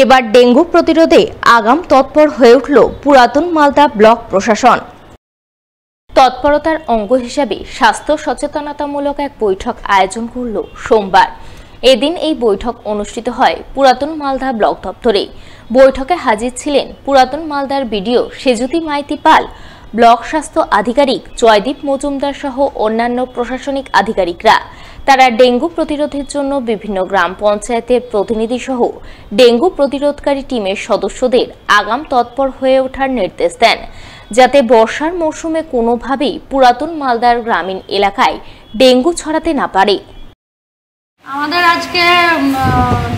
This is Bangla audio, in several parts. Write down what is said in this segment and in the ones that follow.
এবার ডেঙ্গু প্রতিরোধে আগাম তৎপর হয়ে উঠল পুরাতন মালদা ব্লক প্রশাসন। তৎপরতার অঙ্গ হিসাবে স্বাস্থ্য সচেতনতামূলক এক বৈঠক আয়োজন করল সোমবার। এদিন এই বৈঠক অনুষ্ঠিত হয় পুরাতন মালদা ব্লক দপ্তরে। বৈঠকে হাজির ছিলেন পুরাতন মালদার বিডিও সেজুতি মাইতি পাল, ব্লক স্বাস্থ্য আধিকারিক জয়দীপ মজুমদার সহ অন্যান্য প্রশাসনিক আধিকারিকরা। তারা ডেঙ্গু প্রতিরোধের জন্য বিভিন্ন গ্রাম পঞ্চায়েতের প্রতিনিধি সহ ডেঙ্গু প্রতিরোধকারী টিমের সদস্যদের আগাম তৎপর হয়ে ওঠার নির্দেশ দেন, যাতে বর্ষার মৌসুমে কোনোভাবেই পুরাতন মালদার গ্রামীণ এলাকায় ডেঙ্গু ছড়াতে না পারে। আমাদের আজকে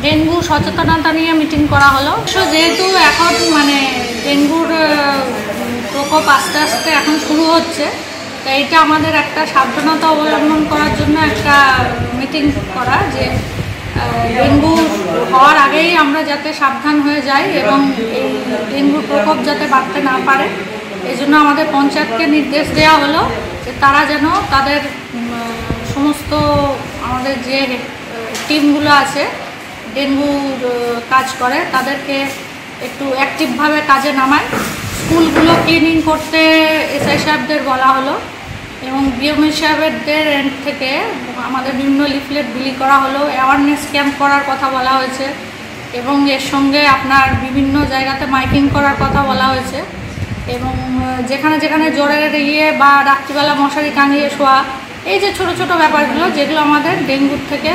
ডেঙ্গু সচেতনতা নিয়ে মিটিং করা হলো। যেহেতু এখন ডেঙ্গুর প্রকোপ আস্তে আস্তে এখন শুরু হচ্ছে, তো এইটা আমাদের একটা সাবধানতা অবলম্বন করার জন্য একটা মিটিং করা, যে ডেঙ্গু হওয়ার আগেই আমরা যাতে সাবধান হয়ে যাই এবং এই ডেঙ্গুর প্রকোপ যাতে বাড়তে না পারে, এই জন্য আমাদের পঞ্চায়েতকে নির্দেশ দেওয়া হলো যে তারা যেন তাদের সমস্ত আমাদের যে টিমগুলো আছে ডেঙ্গুর কাজ করে তাদেরকে একটু অ্যাক্টিভভাবে কাজে নামায়। স্কুলগুলো ক্লিনিং করতে এসআই সাহেবদের বলা হলো এবং বিএমএ সাহেবদের এন্ড থেকে আমাদের বিভিন্ন লিফলেট বিলি করা হলো, অ্যাওয়ারনেস ক্যাম্প করার কথা বলা হয়েছে এবং এর সঙ্গে আপনার বিভিন্ন জায়গাতে মাইকিং করার কথা বলা হয়েছে এবং যেখানে যেখানে জ্বরের বা রাত্রিবেলা মশারি টাঙিয়ে শোয়া, এই যে ছোট ছোট ব্যাপারগুলো যেগুলো আমাদের ডেঙ্গুর থেকে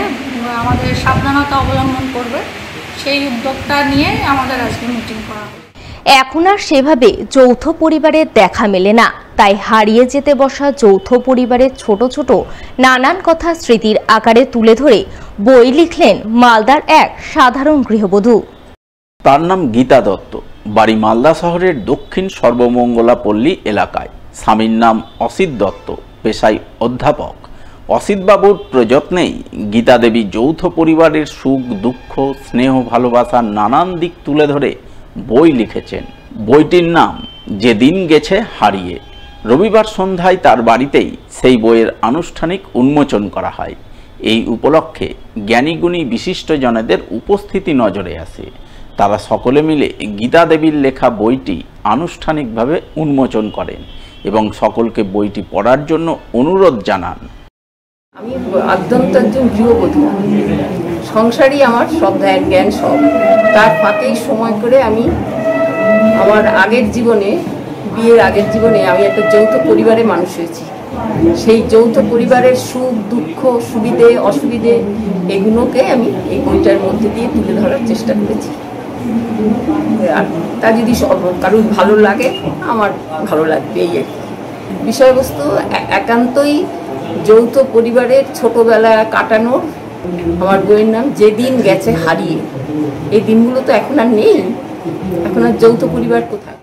আমাদের সাবধানতা অবলম্বন করবে, সেই উদ্যোগটা নিয়ে আমাদের আজকে মিটিং করা হবে। এখন আর সেভাবে যৌথ পরিবারের দেখা মেলে না, তাই হারিয়ে যেতে বসা যৌথ পরিবারের ছোট ছোট নানান কথা স্মৃতির আকারে তুলে ধরে বই লিখলেন মালদার এক সাধারণ গৃহবধূ। তার নাম গীতা দত্ত, বাড়ি মালদা শহরের দক্ষিণ সর্বমঙ্গলা পল্লী এলাকায়। স্বামীর নাম অসিত দত্ত, পেশায় অধ্যাপক। অসিতবাবুর প্রযত্নেই গীতা দেবী যৌথ পরিবারের সুখ দুঃখ স্নেহ ভালোবাসার নানান দিক তুলে ধরে বই লিখেছেন। বইটির নাম যেদিন গেছে হারিয়ে। রবিবার সন্ধ্যায় তার বাড়িতেই সেই বইয়ের আনুষ্ঠানিক উন্মোচন করা হয়। এই উপলক্ষে জ্ঞানীগুণী বিশিষ্টজনেদের উপস্থিতি নজরে আসে। তারা সকলে মিলে গীতা দেবীর লেখা বইটি আনুষ্ঠানিকভাবে উন্মোচন করেন এবং সকলকে বইটি পড়ার জন্য অনুরোধ জানান। আমি অত্যন্ত একজন গৃহবধূ, সংসারই আমার সব জ্ঞান সব। তার ফাঁকেই সময় করে আমি আমার আগের জীবনে, বিয়ের আগের জীবনে আমি একটা যৌথ পরিবারে মানুষ হয়েছি। সেই যৌথ পরিবারের সুখ দুঃখ সুবিধে অসুবিধে এগুলোকে আমি এই বইটার মধ্যে দিয়ে তুলে ধরার চেষ্টা করেছি। আর তা যদি কারোর ভালো লাগে আমার ভালো লাগবে। এই আর কি বিষয়বস্তু একান্তই যৌথ পরিবারের ছোটবেলা কাটানোর। আমার বইয়ের নাম যেদিন গেছে হারিয়ে। এই দিনগুলো তো এখন আর নেই, এখন আর যৌথ পরিবার কোথায়।